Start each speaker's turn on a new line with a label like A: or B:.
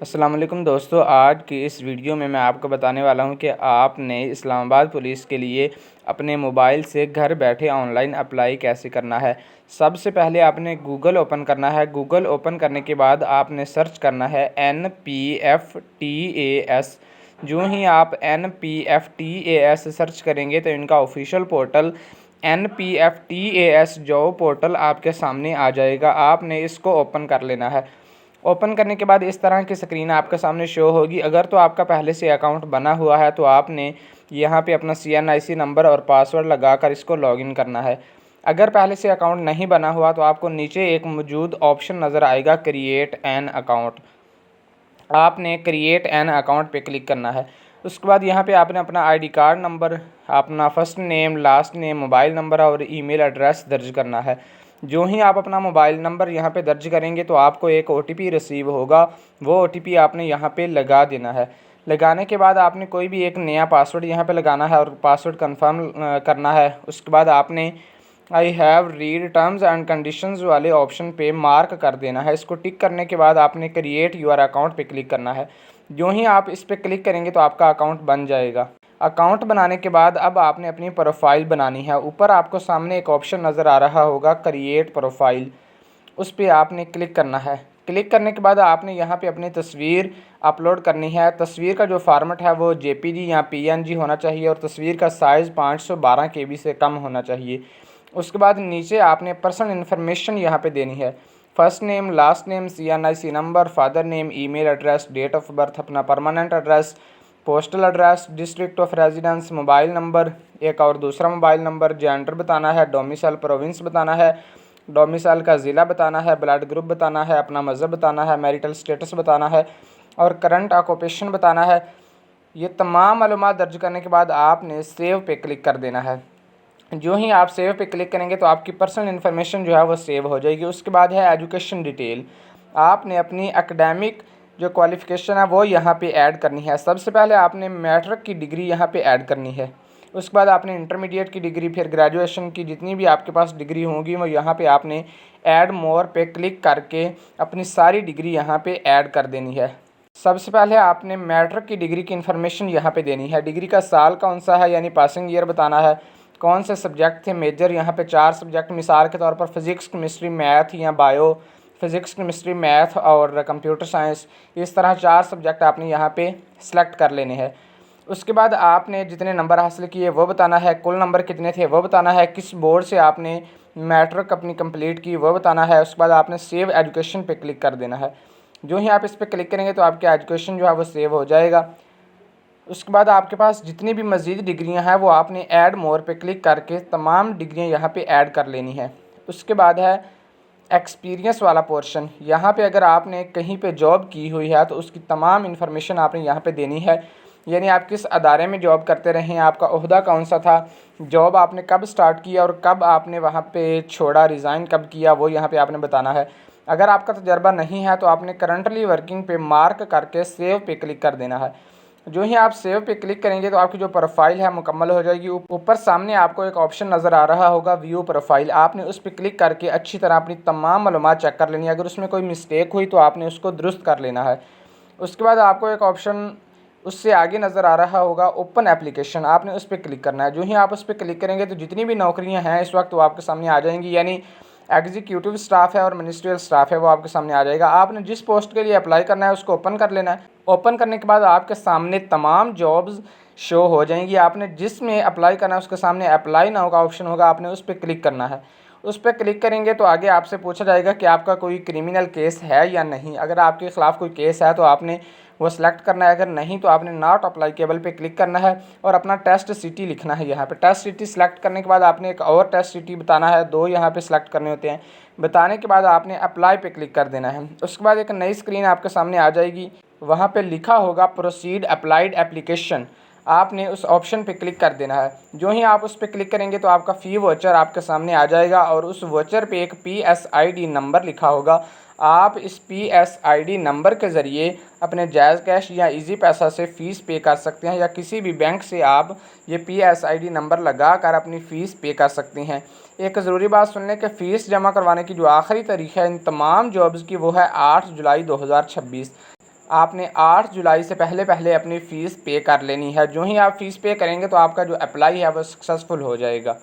A: अस्सलाम वालेकुम दोस्तों, आज की इस वीडियो में मैं आपको बताने वाला हूं कि आपने इस्लामाबाद पुलिस के लिए अपने मोबाइल से घर बैठे ऑनलाइन अप्लाई कैसे करना है। सबसे पहले आपने गूगल ओपन करना है। गूगल ओपन करने के बाद आपने सर्च करना है NPFTAS। जो ही आप NPFTAS सर्च करेंगे तो इनका official portal NPFTAS job portal आपके सामने आ जाएगा। आपने इसको ओपन कर लेना है। ओपन करने के बाद इस तरह की स्क्रीन आपके सामने शो होगी। अगर तो आपका पहले से अकाउंट बना हुआ है तो आपने यहाँ पे अपना CNIC नंबर और पासवर्ड लगाकर इसको लॉगिन करना है। अगर पहले से अकाउंट नहीं बना हुआ तो आपको नीचे एक मौजूद ऑप्शन नज़र आएगा क्रिएट एन अकाउंट। आपने क्रिएट एन अकाउंट पे क्लिक करना है। उसके बाद यहाँ पे आपने अपना ID कार्ड नंबर, अपना first name, last name, mobile number और ईमेल एड्रेस दर्ज करना है। जो ही आप अपना मोबाइल नंबर यहाँ पे दर्ज करेंगे तो आपको एक OTP रिसीव होगा। वो OTP आपने यहाँ पे लगा देना है। लगाने के बाद आपने कोई भी एक नया पासवर्ड यहाँ पे लगाना है और पासवर्ड कंफर्म करना है। उसके बाद आपने I have read terms and conditions वाले ऑप्शन पे मार्क कर देना है। इसको टिक करने के बाद आपने क्रिएट यूर अकाउंट पे क्लिक करना है। जो ही आप इस पर क्लिक करेंगे तो आपका अकाउंट बन जाएगा। अकाउंट बनाने के बाद अब आपने अपनी प्रोफाइल बनानी है। ऊपर आपको सामने एक ऑप्शन नज़र आ रहा होगा क्रिएट प्रोफाइल, उस पर आपने क्लिक करना है। क्लिक करने के बाद आपने यहाँ पे अपनी तस्वीर अपलोड करनी है। तस्वीर का जो फॉर्मेट है वो JPG या PNG होना चाहिए और तस्वीर का साइज़ 512 KB से कम होना चाहिए। उसके बाद नीचे आपने पर्सनल इन्फॉर्मेशन यहाँ पे देनी है। First name, last name, CNIC number, father name, email address, date of birth, अपना permanent address, postal address, district of residence, mobile number, एक और दूसरा मोबाइल नंबर, जेंडर बताना है, डोमिसाइल प्रोविंस बताना है, डोमिसाइल का ज़िला बताना है, ब्लड ग्रुप बताना है, अपना मज़हब बताना है, मैरिटल स्टेटस बताना है और करंट ऑक्यूपेशन बताना है। ये तमाम मालूमात दर्ज करने के बाद आपने सेव पे क्लिक कर देना है। जो ही आप सेव पे क्लिक करेंगे तो आपकी पर्सनल इन्फॉर्मेशन जो है वो सेव हो जाएगी। उसके बाद है एजुकेशन डिटेल। आपने अपनी एकेडमिक जो क्वालिफ़िकेशन है वो यहाँ पे ऐड करनी है। सबसे पहले आपने मैट्रिक की डिग्री यहाँ पे ऐड करनी है। उसके बाद आपने इंटरमीडिएट की डिग्री, फिर ग्रेजुएशन की जितनी भी आपके पास डिग्री होंगी वो यहाँ पे आपने ऐड मोर पे क्लिक करके अपनी सारी डिग्री यहाँ पे ऐड कर देनी है। सबसे पहले आपने मैट्रिक की डिग्री की इन्फॉर्मेशन यहाँ पे देनी है। डिग्री का साल कौन सा है यानी पासिंग ईयर बताना है। कौन से सब्जेक्ट थे मेजर, यहाँ पे 4 सब्जेक्ट मिसाल के तौर पर फिज़िक्स, केमिस्ट्री, मैथ या बायो, फिज़िक्स, केमिस्ट्री, मैथ और कंप्यूटर साइंस, इस तरह 4 सब्जेक्ट आपने यहाँ पे सेलेक्ट कर लेने हैं। उसके बाद आपने जितने नंबर हासिल किए वो बताना है, कुल नंबर कितने थे वो बताना है, किस बोर्ड से आपने मैट्रिक अपनी कंप्लीट की वो बताना है। उसके बाद आपने सेव एजुकेशन पे क्लिक कर देना है। जो ही आप इस पर क्लिक करेंगे तो आपके एजुकेशन जो है वो सेव हो जाएगा। उसके बाद आपके पास जितनी भी मज़ीद डिग्रियां हैं वो आपने ऐड मोर पे क्लिक करके तमाम डिग्रियां यहाँ पे ऐड कर लेनी है। उसके बाद है एक्सपीरियंस वाला पोर्शन। यहाँ पे अगर आपने कहीं पे जॉब की हुई है तो उसकी तमाम इन्फॉर्मेशन आपने यहाँ पे देनी है। यानी आप किस अदारे में जॉब करते रहे हैं, आपका ओहदा कौन सा था, जॉब आपने कब स्टार्ट किया और कब आपने वहाँ पे छोड़ा, रिज़ाइन कब किया, वो यहाँ पे आपने बताना है। अगर आपका तजर्बा नहीं है तो आपने करंटली वर्किंग पे मार्क करके सेव पे क्लिक कर देना है। जो ही आप सेव पे क्लिक करेंगे तो आपकी जो प्रोफाइल है मुकम्मल हो जाएगी। ऊपर सामने आपको एक ऑप्शन नज़र आ रहा होगा व्यू प्रोफाइल। आपने उस पर क्लिक करके अच्छी तरह अपनी तमाम मालूमात चेक कर लेनी है। अगर उसमें कोई मिस्टेक हुई तो आपने उसको दुरुस्त कर लेना है। उसके बाद आपको एक ऑप्शन उससे आगे नज़र आ रहा होगा ओपन एप्लीकेशन। आपने उस पर क्लिक करना है। जो ही आप उस पर क्लिक करेंगे तो जितनी भी नौकरियाँ हैं इस वक्त वो आपके सामने आ जाएंगी। यानी एग्जीक्यूटिव स्टाफ है और मिनिस्ट्रियल स्टाफ है वो आपके सामने आ जाएगा। आपने जिस पोस्ट के लिए अप्लाई करना है उसको ओपन कर लेना है। ओपन करने के बाद आपके सामने तमाम जॉब्स शो हो जाएंगी। आपने जिसमें अप्लाई करना है उसके सामने अप्लाई नाउ का ऑप्शन होगा, आपने उस पर क्लिक करना है। उस पर क्लिक करेंगे तो आगे आपसे पूछा जाएगा कि आपका कोई क्रिमिनल केस है या नहीं। अगर आपके ख़िलाफ़ कोई केस है तो आपने वो सिलेक्ट करना है, अगर नहीं तो आपने नॉट अप्लाईकेबल पे क्लिक करना है और अपना टेस्ट सिटी लिखना है। यहाँ पे टेस्ट सिटी सिलेक्ट करने के बाद आपने एक और टेस्ट सिटी बताना है, 2 यहाँ पे सिलेक्ट करने होते हैं। बताने के बाद आपने अप्लाई पे क्लिक कर देना है। उसके बाद एक नई स्क्रीन आपके सामने आ जाएगी। वहाँ पे लिखा होगा प्रोसीड अप्लाइड एप्लीकेशन। आपने उस ऑप्शन पे क्लिक कर देना है। जो ही आप उस पर क्लिक करेंगे तो आपका फ़ी वोचर आपके सामने आ जाएगा और उस वोचर पे एक PSID नंबर लिखा होगा। आप इस PSID नंबर के ज़रिए अपने जायज़ कैश या इजी पैसा से फ़ीस पे कर सकते हैं या किसी भी बैंक से आप ये PSID नंबर लगा कर अपनी फ़ीस पे कर सकते हैं। एक ज़रूरी बात सुन लें कि फ़ीस जमा करवाने की जो आखिरी तारीख़ है इन तमाम जॉब्स की वो है 8 जुलाई 2026। आपने 8 जुलाई से पहले पहले अपनी फ़ीस पे कर लेनी है। जो ही आप फ़ीस पे करेंगे तो आपका जो अप्लाई है वो सक्सेसफुल हो जाएगा।